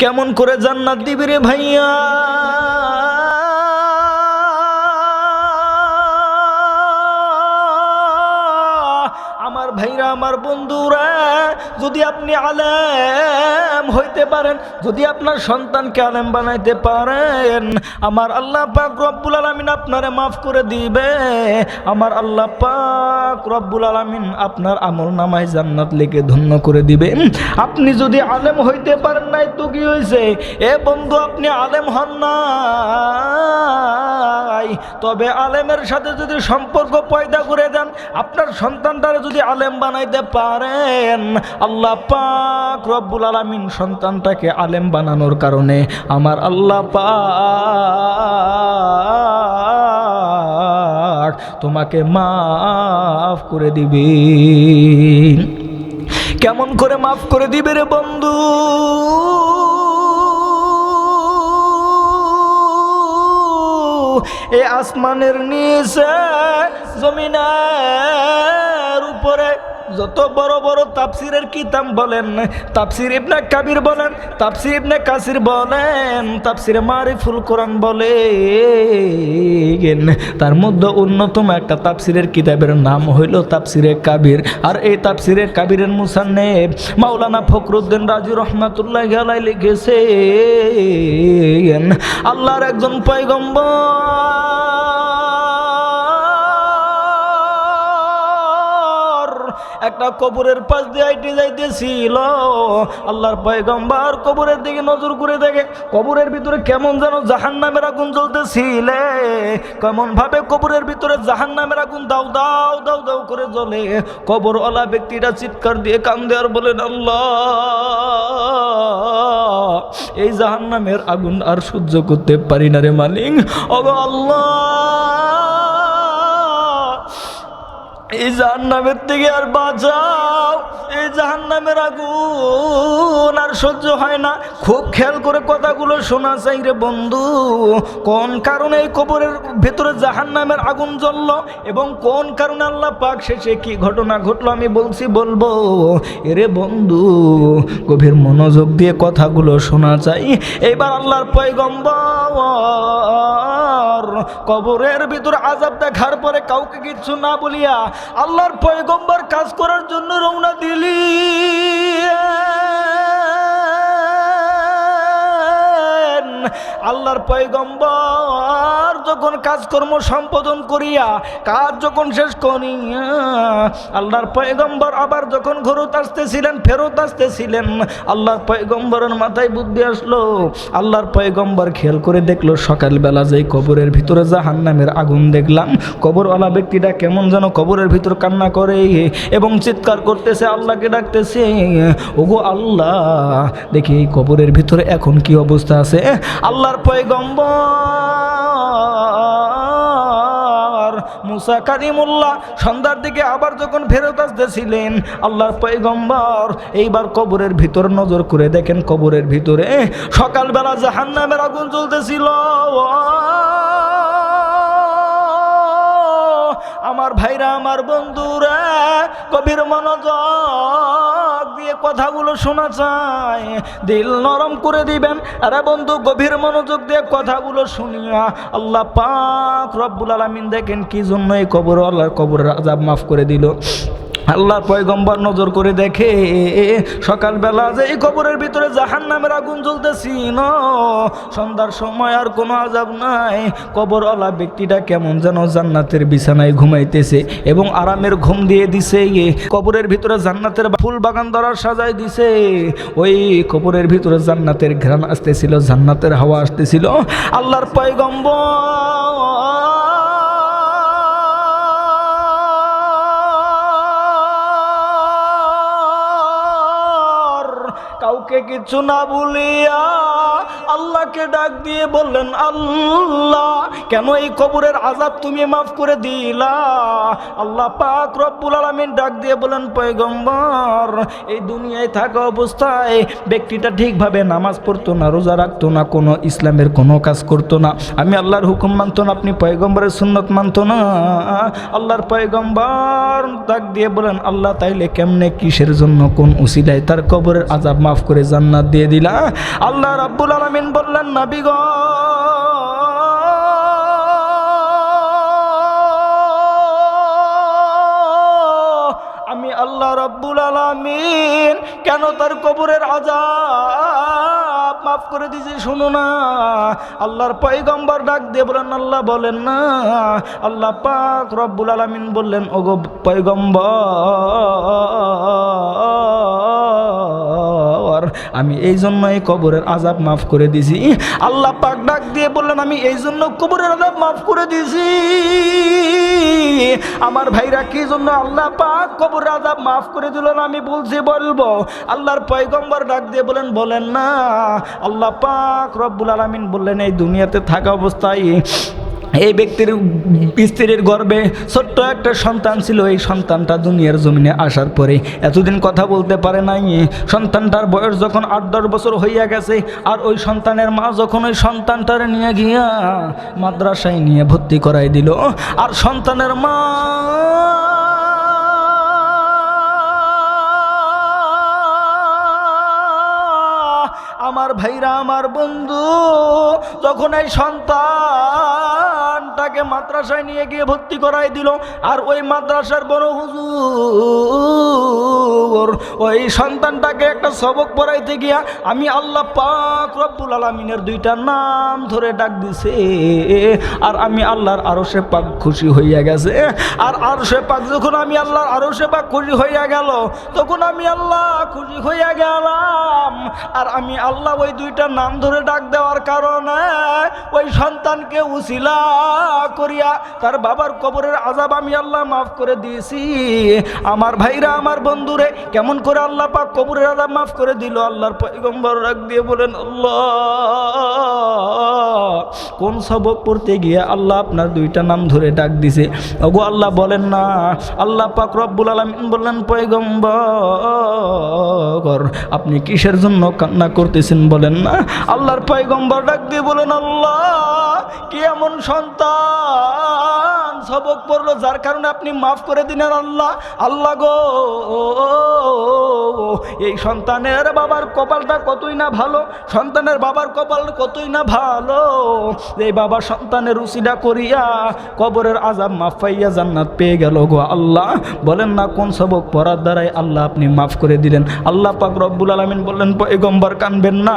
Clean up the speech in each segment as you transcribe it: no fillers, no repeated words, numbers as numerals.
কেমন করে জান্নাত দিবি রে ভাইয়া? আমার ভাইরা, আমার বন্ধুরা, যদি আপনি আলেম হইতে পারেন, যদি আপনার সন্তানকে আলেম বানাইতে পারেন, আমার আল্লাহ পাক রব্বুল আলামিন আপনারে মাফ করে দিবে। আমার আল্লাহ পাক রব্বুল আলামিন আপনার আমলনামায় জান্নাত লিখে ধন্য করে দিবে। আপনি যদি আলেম হইতে পারেন নাই তো কি হয়েছে? এ বন্ধু, আপনি আলেম হন নাই, তবে আলেমের সাথে যদি সম্পর্ক পয়দা করে দেন, আপনার সন্তানটারে যদি আলেম বানাইতে পারেন, আল্লাহ পাক রব্বুল আলামিন সন্তানটাকে আলেম বানানোর কারণে আমার আল্লাহ পাক তোমাকে মাফ করে দিবে। কেমন করে মাফ করে দিবে রে বন্ধু? এ আসমানের নিচে জমিনের উপরে যত বড় বড় তাফসিরের কিতাব বলেন, তাফসির ইবনে কাবির বলেন, তাফসির ইবনে কাসির বলেন, তাফসিরে মারিফুল কোরআন বলেন, তার মধ্যে অন্যতম একটা তাফসিরের কিতাবের নাম হইল তাফসিরে কাবির। আর এই তাফসিরে কাবিরের মুসান্নিফ মাওলানা ফখরুদ্দিন রাজি রহমাতুল্লাহি আলাইহি লিখেছেন, আল্লাহর একজন পয়গম্বর একটা কবরের পাশ দিয়ে হাঁটে যাইতেছিল। আল্লাহর পয়গম্বর কবরের দিকে নজর করে দেখে কবরের ভিতরে কেমন যেন জাহান্নামের আগুন জ্বলতেছিল। কেমন ভাবে কবরের ভিতরে জাহান্নামের আগুন দাউ দাউ দাউ দাউ করে জ্বলে। কবরওয়ালা ব্যক্তিটা চিৎকার দিয়ে কান্দে আর বলেন, আল্লাহ, এই জাহান্নামের আগুন আর সহ্য করতে পারি না রে মালিক। ওগো আল্লাহ, এই জাহান্নামের থেকে আর বাঁচাও, এই জাহান্নামের আগুন আর সহ্য হয় না। খুব খেয়াল করে কথাগুলো শোনা চাই রে বন্ধু। কোন কারণে এই কবরের ভেতরে জাহান্নামের আগুন জ্বললো এবং কোন কারণে আল্লাহ পাক শেষে কি ঘটনা ঘটলো আমি বলবো। এরে বন্ধু, গভীর মনোযোগ দিয়ে কথাগুলো শোনা চাই। এবার আল্লাহর পয়গম্বর কবরের ভিতরে আযাব দেখার পরে কাউকে কিচ্ছু না বলিয়া আল্লাহর পয়গম্বর কাজ করার জন্য রওনা দিলি। আল্লাহর পয়গম্বর যখন কাজকর্ম সম্পাদন করিয়া, কাজ যখন শেষ করিয়া, আল্লাহর পয়গম্বর আবার যখন ফেরত আসতেছিলেন, আল্লাহর পয়গম্বরের মাথায় বুদ্ধি আসলো। আল্লাহর পয়গম্বর খেয়াল করে দেখলো, সকালবেলা যে কবরের ভিতরে জাহান্নামের আগুন দেখলাম, কবরওয়ালা ব্যক্তিটা কেমন যেন কবরের ভিতর কান্না করে এবং চিৎকার করতেছে, আল্লাহকে ডাকতেছে, ওগো আল্লাহ, দেখি এই কবরের ভিতরে এখন কি অবস্থা আছে। আল্লাহর পয়গম্বর মুসা কালিমুল্লাহ সন্ধ্যার দিকে আবার যখন ফেরত আসতেছিলেন, আল্লাহর পয়গম্বর এইবার কবরের ভিতর নজর করে দেখেন, কবরের ভিতরে সকালবেলা জাহান্নামের আগুন জ্বলতেছিল। আমার ভাইরা, আমার বন্ধুরা, গভীর মনোযোগ দিয়ে কথাগুলো শোনা চাই, দিল নরম করে দিবেন। আরে বন্ধু, গভীর মনোযোগ দিয়ে কথাগুলো শুনিয়া আল্লাহ পাক রব্বুল আলামিন দেখেন কি জন্য এই কবরওয়ালার কবরের আযাব মাফ করে দিল। আল্লাহর পয়গম্বর নজর করে দেখে সকালবেলা যে এই কবরের ভিতরে জাহান্নামের আগুন জ্বলতেছিল, সন্ধ্যার সময় আর কোনো আযাব নাই। কবরওয়ালা ব্যক্তিটা কেমন যেন জান্নাতের বিছানায় ঘুমাইতেছে এবং আরামের ঘুম দিয়ে দিছে। কবরের ভিতরে জান্নাতের ফুল বাগান দ্বারা সাজাই দিছে। ওই কবরের ভিতরে জান্নাতের ঘ্রাণ আসতেছিল, জান্নাতের হাওয়া আসতেছিল। আল্লাহর পয়গম্বর কাউকে কিছু না বলিয়া আল্লাহকে ডাক দিয়ে বললেন, আল্লাহ, কেন এই কবরের আযাব তুমি মাফ করে দিলা? আল্লাহ পাক রব্বুল আলামিন ডাক দিয়ে বলেন, পয়গম্বর, এই দুনিয়ায় থাকা অবস্থায় ব্যক্তিটা ঠিকভাবে নামাজ পড়তো না, রোজা রাখতো না, কোনো ইসলামের কোনো কাজ করতো না, আমি আল্লাহর হুকুম মানতো না, আপনি পয়গম্বরের সুন্নত মানতো না। আল্লাহর পয়গম্বর ডাক দিয়ে বলেন, আল্লাহ, তাইলে কেমনে, কিসের জন্য, কোন উসিলায় তার কবরের আযাব মাফ করে করে জান্নাত দিয়ে দিলা। আল্লাহ রাব্বুল আলামিন বললেন, নবী গো, আমি আল্লাহ রাব্বুল আলামিন কেন তার কবরের আযাব মাফ করে দিয়েছি শুনো না। আল্লাহর পয়গম্বর ডাক দিয়ে বলেন, আল্লাহ বলেন না। আল্লাহ পাক রব্বুল আলামিন বললেন, ওগো পয়গম্বর, আমি এই জন্য এই কবরের আযাব মাফ করে দিয়েছি। আল্লাহ পাক ডাক দিয়ে বললেন, আমি এই জন্য কবরের আযাব মাফ করে দিয়েছি। আমার ভাইরা, কি জন্য আল্লাহ পাক কবরের আযাব মাফ করে দিল না আমি বলছি বলবো। আল্লাহর পয়গম্বর ডাক দিয়ে বলেন না। আল্লাহ পাক রব্বুল আলামিন বললেন, এই দুনিয়াতে থাকা অবস্থায় এই ব্যক্তির স্ত্রীর গর্ভে ছোট্ট একটা সন্তান ছিল। এই সন্তানটা দুনিয়ার জমিনে আসার পরে এতদিন কথা বলতে পারে নাই। সন্তানটার বয়স যখন 8-10 বছর হইয়া গেছে, আর ওই সন্তানের মা যখন ওই সন্তানটার নিয়ে গিয়া মাদ্রাসায় নিয়ে ভর্তি করাই দিল, আর সন্তানের মা আমার ভাইরা, আমার বন্ধু, যখন এই সন্তানটাকে মাদ্রাসায় নিয়ে গিয়ে ভর্তি করাই দিল, আর ওই মাদ্রাসার বড় হুজুর ওই সন্তানটাকে একটা সবক পড়াইতে গিয়া আমি আল্লাহ পাক রব্বুল আলামিনের 2টা নাম ধরে ডাক দিছে, আর আমি আল্লাহর আরশে পাক খুশি হইয়া গেছে। আর আরশে পাক যখন আমি আল্লাহর আরশে পাক খুশি হইয়া গেল, তখন আমি আল্লাহ খুশি হইয়া গেলাম। আর আমি আল্লাহ ওই 2টা নাম ধরে ডাক দেওয়ার কারণে ওই সন্তানকে উসিলা করিয়া তার বাবার কবরের আযাব আমি আল্লাহ মাফ করে দিয়েছি। আমার ভাইরা, আমার বন্ধুরে, কেমন করে আল্লাহ পাক কবরের আযাব মাফ করে দিল। আল্লাহর পয়গম্বর ডাক দিয়ে বলেন, আল্লাহ কোন সবক পড়তে গিয়ে আল্লাহ আপনার 2টা নাম ধরে ডাক দিছে? ওগো আল্লাহ বলেন না। আল্লাহ পাক রব্বুল আলামিন বললেন, পয়গম্বর আপনি কিসের জন্য কান্না করতেছেন বলেন না। আল্লাহর পয়গম্বর ডাক দিয়ে বলেন, আল্লাহ কি এমন সন্তান সবক পড়লো যার কারণে আপনি মাফ করে দিলেন। আল্লাহ আল্লাহ গো, এই সন্তানের বাবার কপালটা কতই না ভালো, সন্তানের বাবার কপাল কতই না ভালো, এই বাবা সন্তানের উসিলা করিয়া কবরের আযাব মাফ পাইয়া জান্নাত পেয়ে গেল গো আল্লাহ। বলেন না কোন সবক পড়ার দ্বারাই আল্লাহ আপনি মাফ করে দিলেন? আল্লাহ পাক রব্বুল আলামিন বললেন, পয়গম্বর কানবেন না।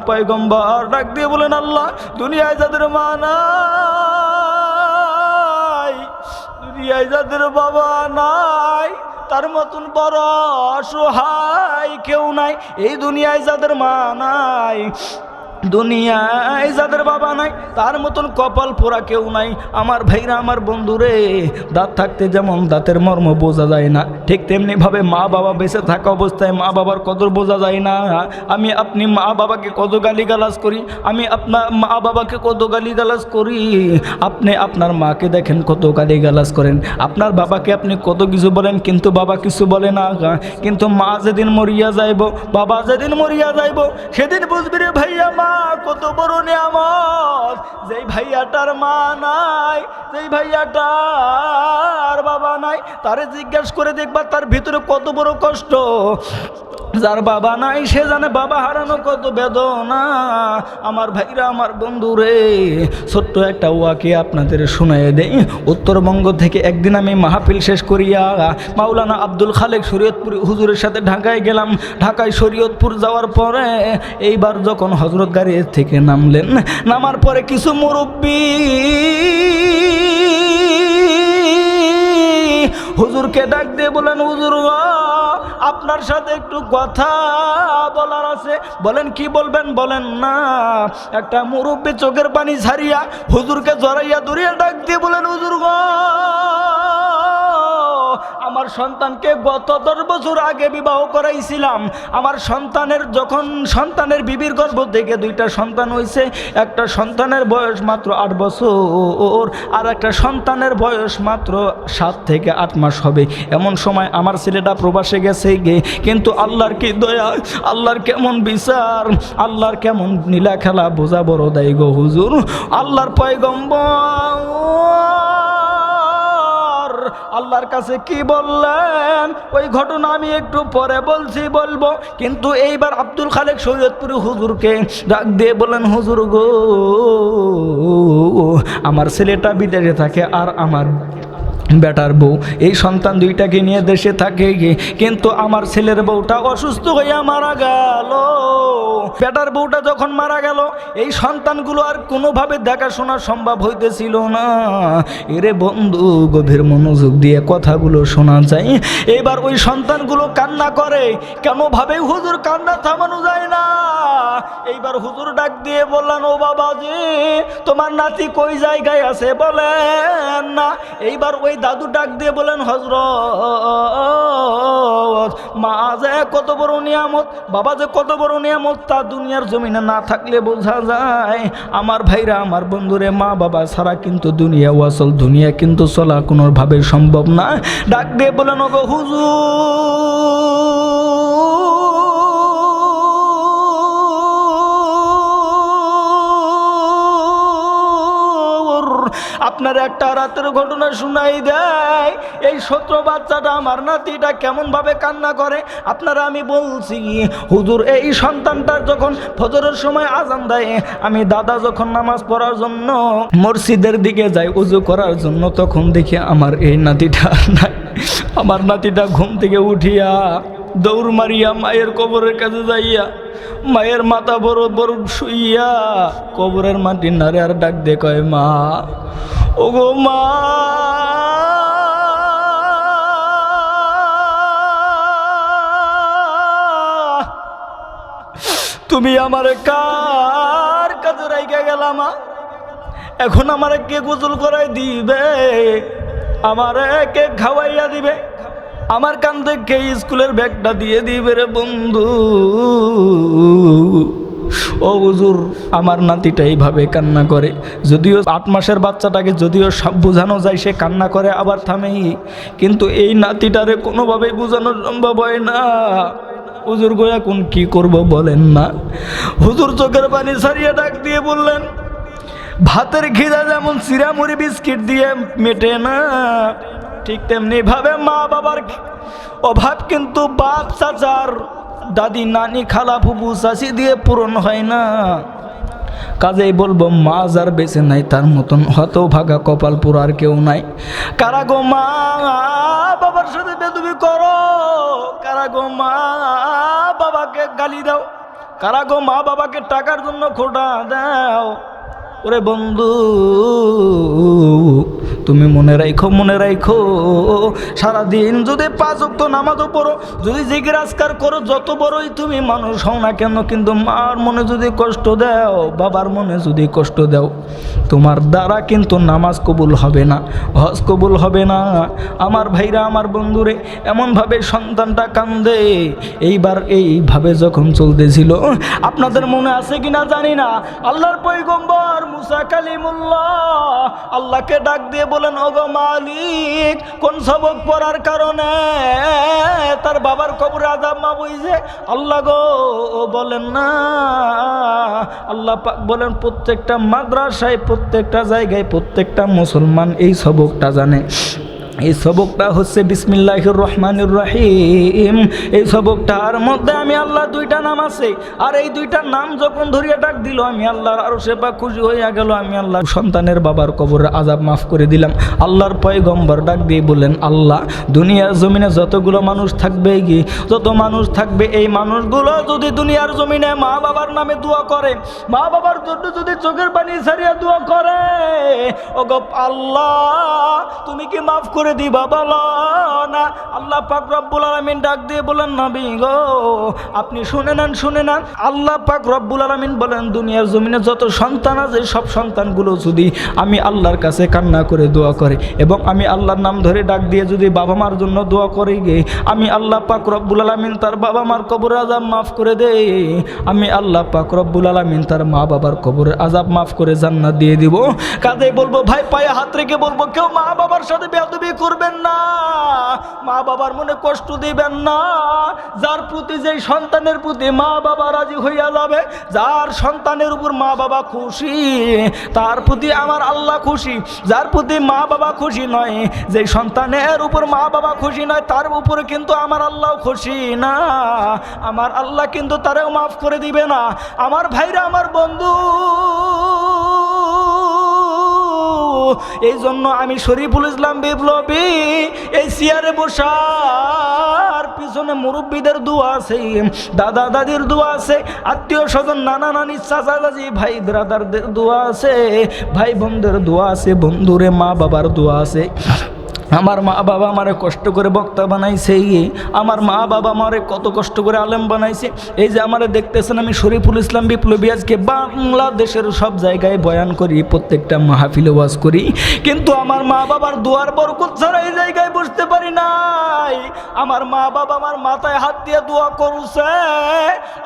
পয়গম্বর ডাক দিয়ে বলেন, আল্লাহ দুনিয়ায় যাদের মা নাই, দুনিয়ায় যাদের বাবা নাই, তার মতন বড় অসহায় কেউ নাই। এই দুনিয়ায় যাদের মা নাই, দুনিয়ায় যাদের বাবা নাই, তার মতন কপাল পোড়া কেউ নাই। আমার ভাইরা, আমার বন্ধুরে, দাঁত থাকতে যেমন দাঁতের মর্ম বোঝা যায় না, ঠিক তেমনি ভাবে মা বাবা বেঁচে থাকা অবস্থায় মা বাবার কদর বোঝা যায় না। আমি আপনি মা বাবাকে কত গালিগালাজ করি, আমি আপনার মা বাবাকে কত গালিগালাজ করি। আপনি আপনার মাকে দেখেন কত গালিগালাজ করেন, আপনার বাবাকে আপনি কত কিছু বলেন, কিন্তু বাবা কিছু বলে না। কিন্তু মা যেদিন মরিয়া যাইব, বাবা যেদিন মরিয়া যাইব, সেদিন বুঝবি রে ভাইয়া মা কত বড় নিয়ামত। যেই ভাইয়াটার মা নাই, যেই ভাইয়াটার বাবা নাই, তারে জিজ্ঞাসা করে দেখবা তার ভিতরে কত বড় কষ্ট। যার বাবা নাই সে জানে বাবা হারানো কত বেদনা। আমার ভাইরা, আমার বন্ধুরে, ছোট্ট একটা ওয়াকিয়া আপনাদের শোনায় দেই। উত্তরবঙ্গ থেকে একদিন আমি মাহফিল শেষ করিয়া মাওলানা আব্দুল খালেক শরীয়তপুর হুজুরের সাথে ঢাকায় গেলাম। ঢাকায় শরীয়তপুর যাওয়ার পরে এইবার যখন হযরত গাড়ি থেকে নামলেন, নামার পরে কিছু মুরব্বী হুজুরকে ডাক দিয়ে বলেন, হুজুর আপনার সাথে একটু কথা বলার আছে। বলেন কি বলবেন বলেন না। একটা মুরব্বী চোখের পানি ছাড়িয়া হুজুরকে জড়াইয়া ধরিয়া ডাক দিয়ে বলেন, হুজুর আমার সন্তানকে গত 10 বছর আগে বিবাহ করাইছিলাম। আমার সন্তানের বিবির গর্ভ থেকে 2টা সন্তান হয়েছে। একটা সন্তানের বয়স মাত্র 8 বছর, আর একটা সন্তানের বয়স মাত্র 7 থেকে 8 মাস হবে। এমন সময় আমার ছেলেটা প্রবাসে গেছে গে। কিন্তু আল্লাহর কি দয়া, আল্লাহর কেমন বিচার, আল্লাহর কেমন নীলা খেলা বোঝা বড় দায় গো হুজুর। আল্লাহর পয়গম্বর আল্লাহর কাছে কি বললেন ওই ঘটনা আমি একটু পরে বলবো, কিন্তু এইবার আব্দুল খালেক শরীয়তপুরি হুজুরকে ডাক দিয়ে বলেন, হুজুর গো, আমার ছেলেটা বিদেশে থাকে আর আমার বেটার বউ এই সন্তান দুইটাকে নিয়ে দেশে থাকে, কিন্তু আমার ছেলের বউটা অসুস্থ হইয়া মারা গেল। বেটার বউটা যখন মারা গেল এই সন্তানগুলো আর কোনোভাবে দেখাশোনা সম্ভব হইতেছিল না। এরে বন্ধু, গভীর মনোযোগ দিয়ে কথাগুলো শোনা যায়। এবার ওই সন্তানগুলো কান্না করে, কেনভাবে হুজুর কান্না থামানো যায় না। এইবার হুজুর ডাক দিয়ে বললেন, ও বাবাজি, তোমার নাতি কই জায়গায় আছে বলেন না। এইবার ওই দাদু ডাক দিয়ে বলেন, হযরত, মা যে কত বড় নিয়ামত, বাবা যে কত বড় নিয়ামত, তা দুনিয়ার জমিনে না থাকলে বোঝা যায়। আমার ভাইরা, আমার বন্ধুরে, মা বাবা ছাড়া কিন্তু দুনিয়া ওয়াসল, দুনিয়া কিন্তু চলা কোনোভাবে সম্ভব না। ডাক দিয়ে বলেন, ওগো হুজুর, আপনার একটা রাতের ঘটনা শুনাই দেয়। এই 17 বাচ্চাটা, আমার নাতিটা কেমন ভাবে কান্না করে আপনারা আমি বলছি। হুজুর, এই সন্তানটার যখন ফজরের সময় আজান দেয়, আমি দাদা যখন নামাজ পড়ার জন্য মসজিদের দিকে যাই উজু করার জন্য, তখন দেখি আমার এই নাতিটা নাই। আমার নাতিটা ঘুম থেকে উঠিয়া দৌড় মারিয়া মায়ের কবরের কাছে যাইয়া মায়ের মাথা বড় বড় শুইয়া কবরের মাটি নারে আর ডাক দিয়ে কয়, মা, ওগো মা, তুমি আমারে কার কাছে রাইখা গেলা মা? এখন আমারে কে গোসল করাই দিবে, আমারে কে খাওয়াইয়া দিবে, আমার কান থেকে স্কুলের ব্যাগটা দিয়ে দিবে রে বন্ধু। ও হুজুর, আমার নাতিটা এইভাবে কান্না করে। যদিও 8 মাসের বাচ্চাটাকে যদিও সব বোঝানো যায়, সে কান্না করে আবার থামেই, কিন্তু এই নাতিটারে কোনোভাবেই বোঝানো সম্ভব হয় না। হুজুর গো, এখন কি করব বলেন না। হুজুর চোখের পানি ছাড়িয়ে ডাক দিয়ে বললেন, ভাতের খিদা যেমন চিরামুড়ি বিস্কিট দিয়ে মেটে না, ঠিক তেমনি ভাবে মা বাবার অভাব কিন্তু বাপ চাচার দাদি নানি খালা ফুপু চাচি দিয়ে পূরণ হয় না। কাজেই বলবো, মা যার বেঁচে নাই তার মতন হতভাগা কপাল পুরো আর কেউ নাই। কারা গো মা বাবার সাথে বেদবি করো, কারা গো মা বাবাকে গালি দাও, কারা গো মা বাবাকে টাকার জন্য খোটা দাও। ওরে বন্ধু, তুমি মনে রাখো, সারাদিন যদি 5 ওয়াক্ত নামাজও পড়ো, যদি জিকির আজকার করো, যত বড়ই তুমি মানুষ হও না কেন, কিন্তু মার মনে যদি কষ্ট দাও, বাবার মনে যদি কষ্ট দাও, তোমার দ্বারা কিন্তু নামাজ কবুল হবে না, হজ কবুল হবে না। আমার ভাইরা, আমার বন্ধুরে, এমনভাবে সন্তানটা কান্দে। এইবার এইভাবে যখন চলতেছিল, আপনাদের মনে আছে কিনা জানি না, আল্লাহর পয়গম্বর মুসা কালিমুল্লাহ আল্লাহকে ডাক দিয়ে বলেন, ওগো মালিক, কোন সবক পড়ার কারণে তার বাবার কবরে আযাব মাফ হইছে? আল্লাহ গো বলেন না। আল্লাহ পাক বলেন, প্রত্যেকটা মাদ্রাসায়, প্রত্যেকটা জায়গায়, প্রত্যেকটা মুসলমান এই সবকটা জানে। এই সবকটা হচ্ছে বিসমিল্লাহির রহমানির রহিম। এই সবকটার মধ্যে আমি আল্লাহ 2টা নাম আছে, আর এই 2টার নাম যখন ধরিয়া ডাক দিল, আমি আল্লাহর আরশে পাক খুশি হইয়া গেল। আমি আল্লাহ সন্তানের বাবার কবরের আযাব মাফ করে দিলাম। আল্লাহর পয়গম্বর ডাক দিয়ে বললেন, আল্লাহ, দুনিয়ার জমিনে যতগুলো মানুষ থাকবে, যত মানুষ থাকবে, এই মানুষগুলো যদি দুনিয়ার জমিনে মা বাবার নামে দোয়া করে, মা বাবার জন্য যদি চোখের পানি ছাড়িয়া দোয়া করে, ওগো আল্লাহ, তুমি কি মাফ করে দিবা বলো না? আল্লাহ পাক রব্বুল আলামিন ডাক দিয়ে বলেন, নবী গো, আপনি শুনে নেন। আল্লাহ পাক রব্বুল আলামিন বলেন, দুনিয়ার জমিনে যত সন্তান আছে, সব সন্তানগুলো যদি আমি আল্লাহর কাছে কান্না করে দোয়া করে, এবং আমি আল্লাহর নাম ধরে ডাক দিয়ে যদি বাবা মার জন্য দোয়া করে, আমি আল্লাহ পাক রব্বুল আলামিন তার বাবা মার কবরের আযাব মাফ করে দেই। আমি আল্লাহ পাক রব্বুল আলামিন তার মা বাবার কবরের আযাব মাফ করে জান্নাত দিয়ে দিব। কাজেই বলবো, ভাই, পায়ে হাত রেখে বলবো, কেউ মা বাবার সাথে বেয়াদবি বেয়াদবি করবেন না, মা বাবার মনে কষ্ট দিবেন না। যার প্রতি, যেই সন্তানের প্রতি মা বাবা রাজি হইয়া যাবে, যার সন্তানের উপর মা বাবা খুশি, তার প্রতি আমার আল্লাহ খুশি। যার প্রতি মা বাবা খুশি নয়, যেই সন্তানের উপর মা বাবা খুশি নয়, তার উপরে কিন্তু আমার আল্লাহ খুশি না। আমার আল্লাহ কিন্তু তারেও মাফ করে দিবে না। আমার ভাইরা, আমার বন্ধু, এই জন্য আমি শরীফুল ইসলাম বিপ্লবী এই চেয়ারে বসার পিছনে মুরব্বীদের দোয়া আছে, দাদা দাদির দোয়া আছে, আত্মীয় স্বজন, নানা নানি, চাচা চাচি, ভাই ব্রাদারদের দোয়া আছে, ভাই বোনদের দোয়া আছে, বন্ধুরে মা বাবার দোয়া আছে। আমার মা বাবা আমারে কষ্ট করে বক্তা বানাইছে, আমার মা বাবা আমারে কত কষ্ট করে আলেম বানাইছে। এই যে আমারে দেখতেছেন, আমি শরীফুল ইসলাম বিপ্লবী আজকে বাংলাদেশের সব জায়গায় বয়ান করি, প্রত্যেকটা মাহফিলে ওয়াজ করি, কিন্তু আমার মা বাবার দোয়ার বরকত ছাড়া এই জায়গায় বসতে পারি নাই। আমার মা বাবা আমার মাথায় হাত দিয়ে দোয়া করছে,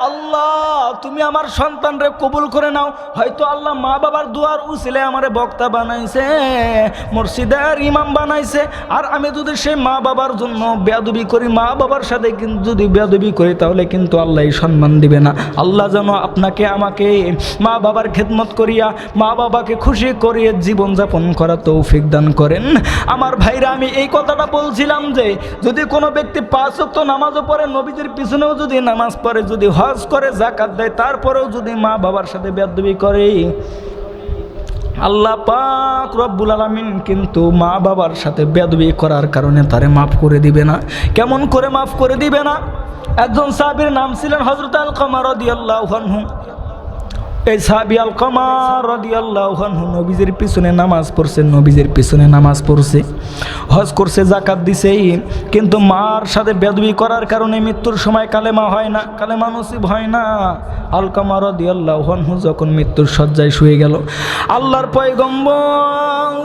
আল্লাহ তুমি আমার সন্তানরে কবুল করে নাও। হয়তো আল্লাহ মা বাবার দোয়ার উসিলে আমারে বক্তা বানাইছে, মসজিদের ইমাম বানাইছে। আর আমি যদি সেই মা বাবার জন্য বেয়াদবি করি, মা বাবার সাথে কিন্তু যদি বেয়াদবি করি, তাহলে কিন্তু আল্লাহ সম্মান দিবে না। আল্লাহ যেন আপনাকে আমাকে মা বাবার খেদমত করিয়া, মা বাবাকে খুশি করিয়ে জীবনযাপন করা তৌফিক দান করেন। আমার ভাইরা, আমি এই কথাটা বলছিলাম যে যদি কোনো ব্যক্তি 5 ওয়াক্ত নামাজও পড়ে, নবীদের পিছনেও যদি নামাজ পড়ে, যদি হজ করে, যাকাত দেয়, তারপরেও যদি মা বাবার সাথে বেয়াদবি করে, আল্লাহ পাক রব্বুল আলামিন কিন্তু মা বাবার সাথে বেয়াদবি করার কারণে তারে মাফ করে দিবে না। কেমন করে মাফ করে দিবে না? একজন সাহাবীর নাম ছিলেন হযরত আলকামা রাদিয়াল্লাহু আনহু। এই সাহাবী আলকামা রাদিয়াল্লাহু আনহু নবীজির পিছনে নামাজ পড়ছে, নবীজির পিছনে নামাজ পড়ছে, হজ করছে, যাকাত দিছে, কিন্তু মার সাথে বেয়াদবি করার কারণে মৃত্যুর সময় কালেমা হয় না, কালেমা নসিব হয় না। আলকামা রাদিয়াল্লাহু আনহু যখন মৃত্যুর শয্যায় শুয়ে গেল, আল্লাহর পয়গম্বর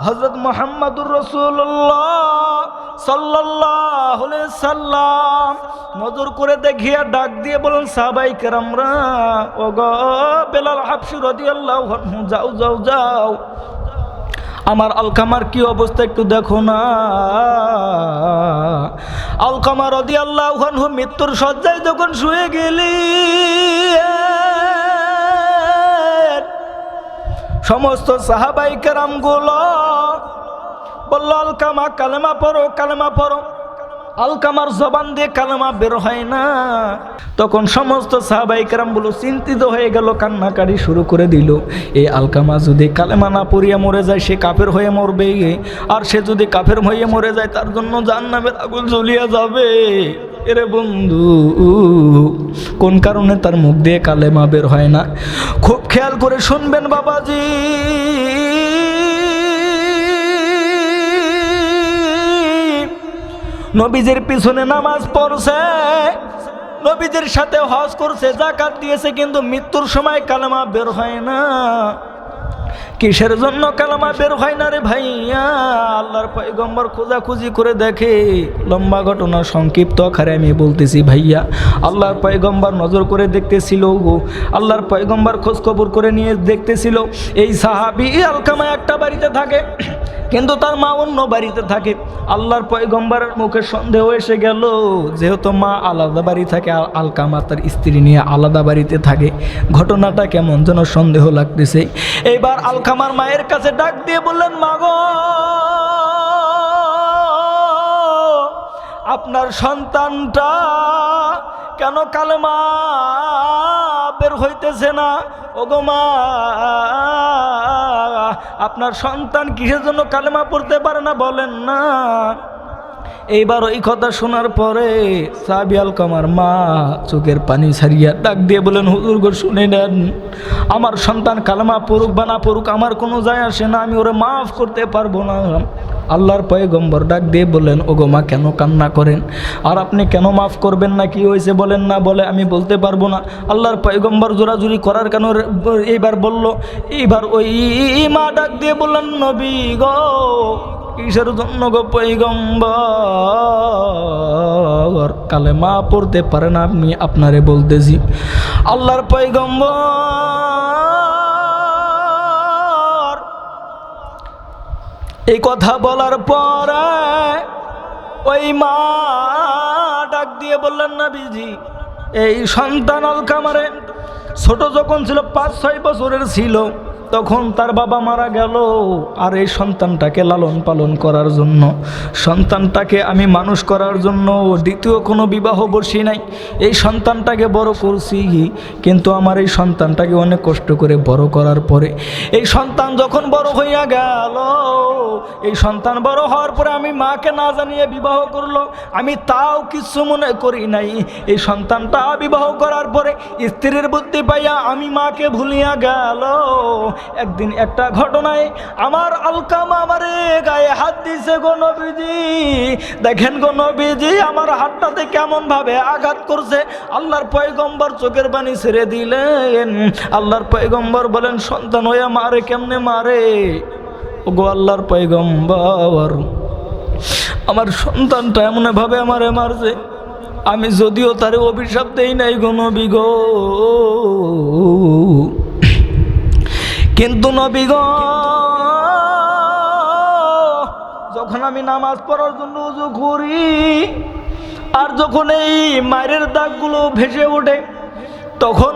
হযরত মুহাম্মদুর রাসূলুল্লাহ সাল্লাল্লাহু আলাইহি সাল্লাম নজর করে দেখিয়া ডাক দিয়ে বলেন, সাহাবায়ে কেরামরা, ওগো বেলাল হাবশী রাদিয়াল্লাহু আনহু, যাও যাও যাও, আমার আলকামার কি অবস্থা একটু দেখো না। আলকামা রাদিয়াল্লাহু আনহু মৃত্যুর শয্যায় যখন শুয়ে গেলেন, সমস্ত সাহাবায়ে কেরামগুলো বলল, আলকামা কালেমা পড়ো, কালেমা পড়ো। আলকামার জবান দিয়ে কালেমা বের হয় না। তখন সমস্ত সাহাবায়ে কেরাম বলে চিন্তিত হয়ে গেল, কান্নাকারি শুরু করে দিল। এই আলকামা যদি কালেমা না পড়িয়া মরে যায়, সে কাফের হয়ে মরবে, আর সে যদি কাফের হয়ে মরে যায়, তার জন্য জাহান্নামের আগুন জ্বলিয়া যাবে। এরে বন্ধু, কোন কারণে তার মুখ দিয়ে কালেমা বের হয় না? খুব খেয়াল করে শুনবেন বাবাজি। নবীজির পিছনে নামাজ পড়ছে, নবীজির সাথে হজ করছে, যাকাত দিয়েছে, কিন্তু মৃত্যুর সময় কালেমা বের হয় না। কিসের জন্য কালেমা বের হয় না রে ভাইয়া? আল্লাহর পয়গম্বর খোঁজাখুঁজি করে দেখে। লম্বা ঘটনা সংক্ষিপ্ত আকারে আমি বলতেছি ভাইয়া। আল্লাহর পয়গম্বর নজর করে দেখতেছিল, আল্লাহর পয়গম্বর খোঁজ খবর করে নিয়ে দেখতেছিল, এই সাহাবী আলকামা একটা বাড়িতে থাকে, কিন্তু তার মা অন্য বাড়িতে থাকে। আল্লাহর পয়গম্বরের মুখে সন্দেহ এসে গেল, যেহেতু মা আলাদা বাড়ি থাকে, আলকামা তার স্ত্রী নিয়ে আলাদা বাড়িতে থাকে, ঘটনাটা কেমন যেন সন্দেহ লাগতেছে। এইবার আলকামার মায়ের কাছে ডাক দিয়ে বললেন, মা গো, আপনার সন্তানটা কেন কালেমা বের হইতেছে না? ওগো মা, আপনার সন্তান কিসের জন্য কালেমা পড়তে পারে না বলেন না। এইবার ওই কথা শোনার পরে সাহাবী আলকামার মা চোখের পানি ছাড়িয়া ডাক দিয়ে বলেন, হুজুর গো শুনে নেন, আমার সন্তান কালেমা পড়ুক বা না পড়ুক আমার কোনো যায় আসে না, আমি ওরে মাফ করতে পারবো না। আল্লাহর পয়গম্বর ডাক দিয়ে বললেন, ওগো মা কেন কান্না করেন? আর আপনি কেন মাফ করবেন না? কি হয়েছে বলেন না? বলে আমি বলতে পারবো না। আল্লাহর পয়গম্বর জোরাজুরি করার কেন এইবার বলল। এইবার ওই মা ডাক দিয়ে বললেন, নবী গো, কিসের জন্য গো পয়গম্বর কালেমা পড়তে পারে না? আমি আপনারে বলতেছি। আল্লাহর পয়গম্বর এই কথা বলার পরে ওই মা ডাক দিয়ে বললেন, নবীজি এই সন্তান আলকামারে ছোট যখন ছিল 5-6 বছরের ছিল তখন তার বাবা মারা গেল, আর এই সন্তানটাকে লালন পালন করার জন্য, সন্তানটাকে আমি মানুষ করার জন্য দ্বিতীয় কোনো বিবাহ বসি নাই, এই সন্তানটাকে বড় করছি। কিন্তু আমার এই সন্তানটাকে অনেক কষ্ট করে বড় করার পরে এই সন্তান যখন বড় হইয়া গেল, এই সন্তান বড় হওয়ার পরে আমি মাকে না জানিয়ে বিবাহ করলো, আমি তাও কিছু মনে করি নাই। এই সন্তানটা বিবাহ করার পরে স্ত্রীর বুদ্ধি পাইয়া আমি মাকে ভুলিয়া গেল। একদিন একটা ঘটনায় আমার আলকামা আমারে গায়ে হাত দিছে গো নবীজি। দেখেন গো নবীজি, আমার হাতটাতে কেমন ভাবে আঘাত করছে। আল্লাহর পয়গম্বর চোখের পানি ছেড়ে দিলেন। আল্লাহর পয়গম্বর বলেন, সন্তান হইয়া মারে কেমনে মারে? ওগো আল্লাহর পয়গম্বর, আমার সন্তানটা এমন ভাবে আমারে মারছে, আমি যদিও তারে অভিশাপ দেই নাই গো নবী গো, কিন্তু নবী গো যখন আমি নামাজ পড়ার জন্য উযু করি আর যখন এই মায়ের দাগগুলো ভেসে ওঠে, তখন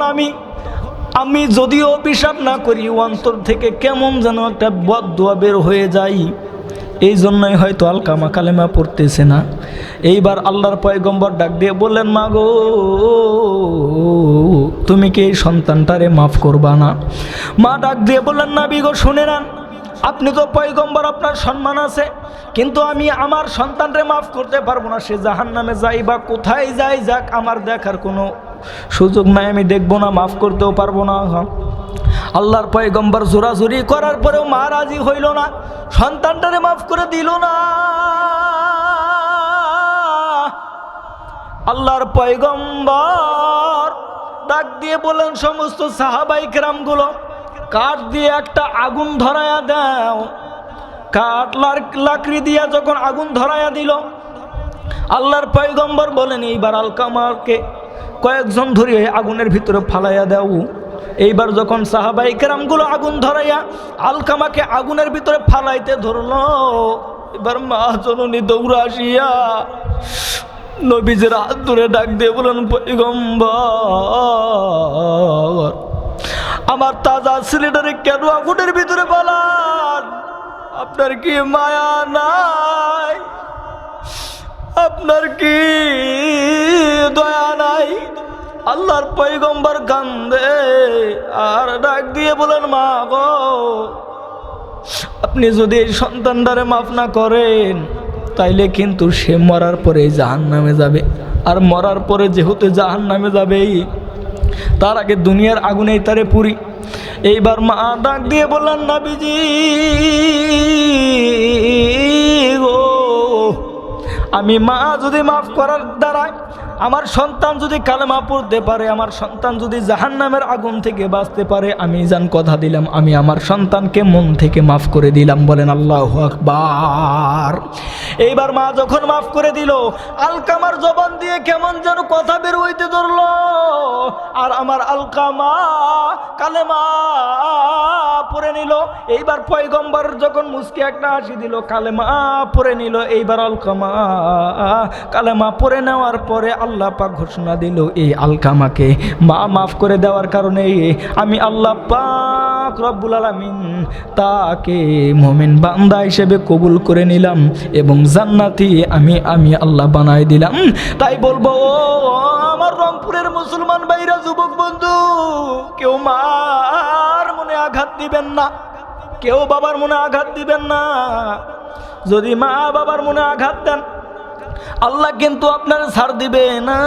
আমি যদিও অভিশাপ না করি, অন্তর থেকে কেমন যেন একটা বদদুয়া বের হয়ে যায়। এই জন্যই হয়তো আলকামা কালেমা পড়তেছে না। এইবার আল্লাহর পয়গম্বর ডাক দিয়ে বললেন, মা গো তুমি কি এই সন্তানটারে মাফ করবা না? মা ডাক দিয়ে বললেন, নবী গো শুনে নেন, আপনি তো পয়গম্বর, আপনার সম্মান আছে, কিন্তু আমি আমার সন্তানরে মাফ করতে পারবো না। সে জাহান্নামে যাই বা কোথায় যাই যাক, আমার দেখার কোনো সুযোগ নাই, আমি দেখবো না, মাফ করতেও পারবো না। আল্লাহর পয়গম্বর জোরাজুরি করার পরেও মা রাজি হইল না, সন্তানটারে মাফ করে দিল না। আল্লাহর পয়গম্বর ডাক দিয়ে বলেন, সমস্ত সাহাবাই কেরামগুলো কাঠ দিয়ে একটা আগুন ধরায়া দাও। কাঠ লাকড়ি দিয়া যখন আগুন ধরায়া দিল, আল্লাহর পয়গম্বর বলেন, এইবার আলকামাকে কয়েকজন ধরিয়ে আগুনের ভিতরে ফালাইয়া দাও। এইবার যখন সাহাবাই কেরামগুলো আগুন ধরাইয়া আলকামাকে আগুনের ভিতরে ফালাইতে ধরল, এবার মা জননী দৌড়া আসিয়া নবীজের হাত ধরে ডাক দিয়ে বলেন, পয়গম্বর আমার তাজা ছেলেটারে কেন আগুনের ভিতরে ফালান? আপনার কি মায়া নাই? আপনার কি দয়া নাই? আল্লাহর পয়গম্বর কান্দে আর ডাক দিয়ে বলেন, মা গো আপনি যদি এই সন্তানটারে মাফ না করেন, তাইলে কিন্তু সে মরার পরে জাহান্নামে যাবে। আর মরার পরে যেহেতু জাহান্নামে যাবে, তার আগে দুনিয়ার আগুনেই তারে পুরি। এইবার মা ডাক দিয়ে বললেন, নবীজি গো, আমি মা যদি মাফ করার দ্বারায় আমার সন্তান যদি কালেমা পড়তে পারে, আমার সন্তান যদি জাহান্নামের আগুন থেকে বাঁচতে পারে, আমি জান কথা দিলাম, আমি আমার সন্তানকে মন থেকে মাফ করে দিলাম। বলেন আল্লাহু আকবার। এইবার মা যখন মাফ করে দিল, আলকামার জবান দিয়ে কেমন যেন কথা বের হইতে ধরলো, আর আমার আলকামা কালেমা পড়ে নিল। এইবার পয়গম্বর যখন মুস্কি একটা হাসি দিল, কালেমা পড়ে নিল। এইবার আলকামা কালেমা পড়ে নেওয়ার পরে আল্লাহ পাক ঘোষণা দিল, এই আলকামাকে মা মাফ করে দেওয়ার কারণে আমি আল্লাহ পাক রব্বুল আলামিন তাকে মুমিন বান্দা হিসেবে কবুল করে নিলাম এবং জান্নাতি আমি আল্লাহ বানাই দিলাম। তাই বলবো, ও আমার রংপুরের মুসলমান ভাইরা, যুবক বন্ধু, কেউ মার মনে আঘাত দিবেন না, কেউ বাবার মনে আঘাত দিবেন না। যদি মা বাবার মনে আঘাত দেন, আল্লাহ কিন্তু আপনার ছাড় দিবে না।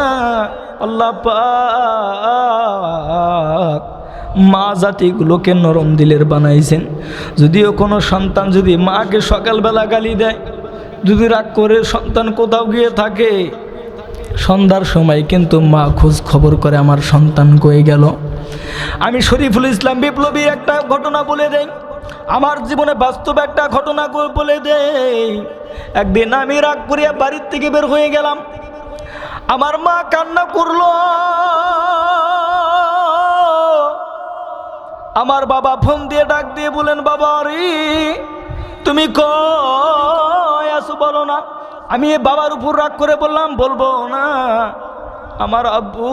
আল্লাহ পাক মা জাতিগুলোকে নরম দিলের বানাইছেন। যদিও কোনো সন্তান যদি মাকে সকালবেলা গালি দেয়, যদি রাগ করে সন্তান কোথাও গিয়ে থাকে, সন্ধ্যার সময় কিন্তু মা খোঁজ খবর করে আমার সন্তান কই গেল। আমি শরীফুল ইসলাম বিপ্লবী একটা ঘটনা বলে দেই, আমার জীবনে বাস্তব একটা ঘটনা বলে দেই। একদিন আমি রাগ করিয়া বাড়ির থেকে বের হয়ে গেলাম, আমার মা কান্না করলো। আমার বাবা ফোন দিয়ে ডাক দিয়ে বলেন, বাবা রে তুমি কই আছো বলো না। আমি বাবার উপর রাগ করে বললাম বলবো না। আমার আব্বু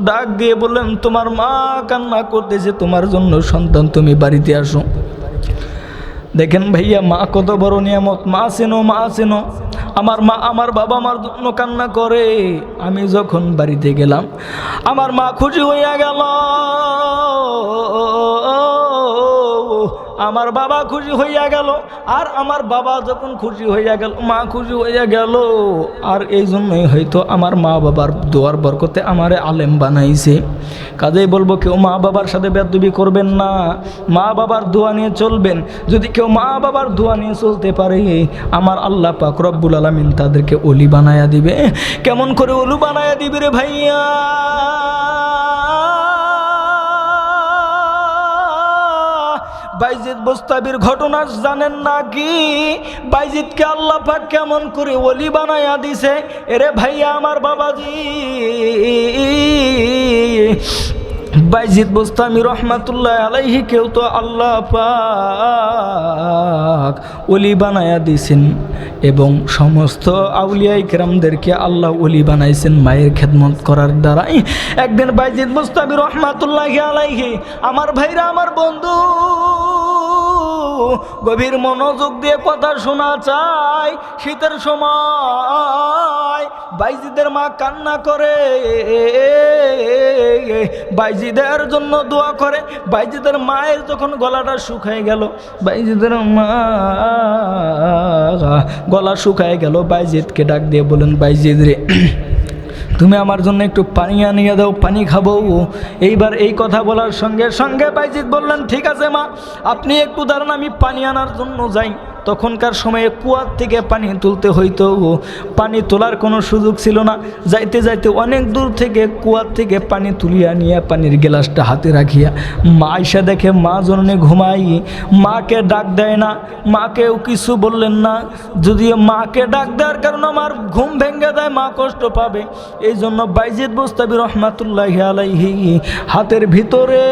ডাক দিয়ে বললেন তোমার মা কান্না করতেছে তোমার জন্য সন্তান, তুমি বাড়িতে আসো। দেখেন ভাইয়া, মা কত বড় নিয়ামত। মা চেনো, মা চেনো। আমার মা, আমার বাবা আমার জন্য কান্না করে। আমি যখন বাড়িতে গেলাম আমার মা খুশি হইয়া গেল, আমার বাবা খুশি হইয়া গেল। আর আমার বাবা যখন খুশি হইয়া গেল মা খুশি হইয়া গেল। আর এই জন্যই হয়তো আমার মা বাবার দোয়ার বরকতে আমারে আলেম বানাইছে। কাজেই বলবো কেউ মা বাবার সাথে বেয়াদবি করবেন না, মা বাবার দোয়া নিয়ে চলবেন। যদি কেউ মা বাবার দোয়া নিয়ে চলতে পারে আমার আল্লাহ পাক রব্বুল আলামিন তাদেরকে ওলি বানায়া দিবে। কেমন করে ওলি বানায়া দিবে রে ভাইয়া? বাইজিদ বুস্তাবির ঘটনা জানেন নাকি? বাইজিদকে আল্লাহ পাক কেমন করে ওলি বানায়া দিছে। এরে ভাইয়া আমার বাবাজি, বাইজিদ বুস্তামি রহমাতুল্লাহ আলাইহি কেউ তো আল্লাহ পাক ওলি বানায়া দিছেন এবং সমস্ত আউলিয়া ইকরামদেরকে আল্লাহ ওলি বানাইছেন মায়ের খেদমত করার দ্বারাই। একদিন বাইজিদ বুস্তামি রহমাতুল্লাহ আলাইহি, আমার ভাইরা আমার বন্ধু গভীর মনোযোগ দিয়ে কথা শোনা চাই। শীতের সময় বাইজিদের মা কান্না করে, বাইজিদের জন্য দোয়া করে। বাইজিদের মায়ের যখন গলাটা শুকায় গেল, বাইজিদের মা গলা শুকায় গেল, বাইজিদকে ডাক দিয়ে বলেন বাইজিদ রে তুমি আমার জন্য একটু পানি আনিয়ে দাও, পানি খাবো। এইবার এই কথা বলার সঙ্গে সঙ্গে বাইজিদ বললেন ঠিক আছে মা, আপনি একটু দাঁড়ান, আমি পানি আনার জন্য যাই। তখনকার সময়ে কুয়ার থেকে পানি তুলতে হইতো, পানি তোলার কোনো সুযোগ ছিল না। যাইতে যাইতে অনেক দূর থেকে কুয়ার থেকে পানি তুলিয়া নিয়ে পানির গ্লাসটা হাতে রাখিয়া মা আইসা দেখে মা জননী ঘুমাই। মাকে ডাক দেয় না, মাকেও কিছু বললেন না। যদিও মাকে ডাক দেওয়ার কারণে আমার ঘুম ভেঙে দেয়, মা কষ্ট পাবে। এই জন্য বাইজিদ বুস্তাবি রহমাতুল্লাহি আলাইহি হাতের ভিতরে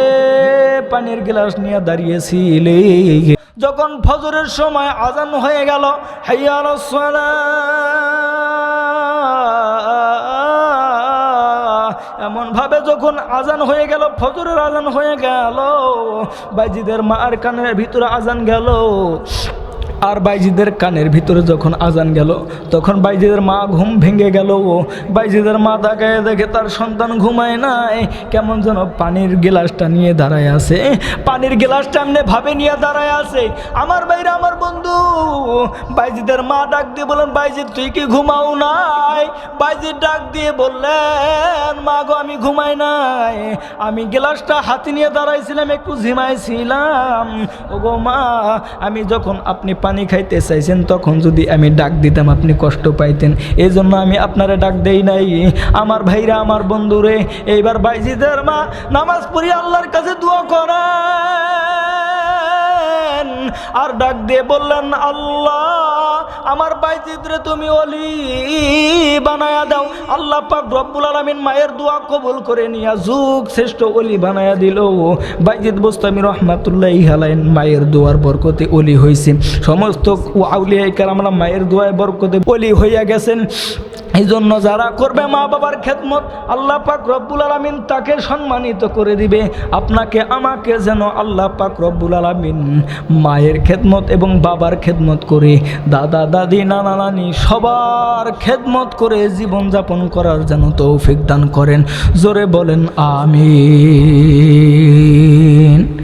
পানির গ্লাস নিয়ে দাঁড়িয়েছিলেন। যখন ফজরের সময় আজান হয়ে গেল, হাইয়া আলাস সালাহ, এমন ভাবে যখন আজান হয়ে গেল, ফজরের আজান হয়ে গেল, বাইজিদের মার কানের ভিতরে আজান গেল। আর বাইজিদের কানের ভিতরে যখন আজান গেল তখন বাইজিদের মা ঘুম ভেঙে গেল। বাইজিদের মা তাকায় দেখে তার সন্তান ঘুমায় নাই, কেমন যেন পানির গ্লাসটা নিয়ে দাঁড়ায় আছে, পানির গ্লাসটা এমনি ভাবে নিয়ে দাঁড়ায় আছে। আমার বাইরে আমার বন্ধু বাইজিদের মা ডাক দিয়ে বলেন বাইজিদ তুই কি ঘুমাও নাই? বাইজিদ ডাক দিয়ে বললেন মা গো আমি ঘুমাই নাই, আমি গ্লাসটা হাতে নিয়ে দাঁড়াইছিলাম, একটু ঝিমাইছিলাম। ও গো মা, আমি যখন আপনি পানি খাইতে চাইছেন তখন যদি আমি ডাক দিতাম আপনি কষ্ট পাইতেন, এই জন্য আমি আপনারে ডাক দেই নাই। আমার ভাইরা আমার বন্ধুরে, এইবার বাইজিদের মা নামাজ পড়ি আল্লাহর কাছে দোয়া করেন আর ডাক দিয়ে বললেন আল্লাহ আমার বাইজিদরে তুমি ওলি বানায়া দাও। আল্লাহ পাক রব্বুল আলামিন মায়ের দোয়া কবুল করে নিয়া যুগ শ্রেষ্ঠ ওলি বানায়া দিল। বাইজিদ বুস্তামি রহমাতুল্লাহি আলাইহি মায়ের দোয়ার বরকতে ওলি হয়েছেন। সমস্ত আউলিয়া কেরামরা মায়ের দোয়ায় বরকতে ওলি হইয়া গেছেন। এই জন্য যারা করবে মা বাবার খেদমত আল্লাহ পাক রব্বুল আলামিন তাকে সম্মানিত করে দিবে। আপনাকে আমাকে যেন আল্লাহ পাক রব্বুল আলামিন মায়ের খেদমত এবং বাবার খেদমত করে, দাদা দাদি নানা নানি সবার খেদমত করে জীবনযাপন করার যেন তৌফিক দান করেন। জোরে বলেন আমিন।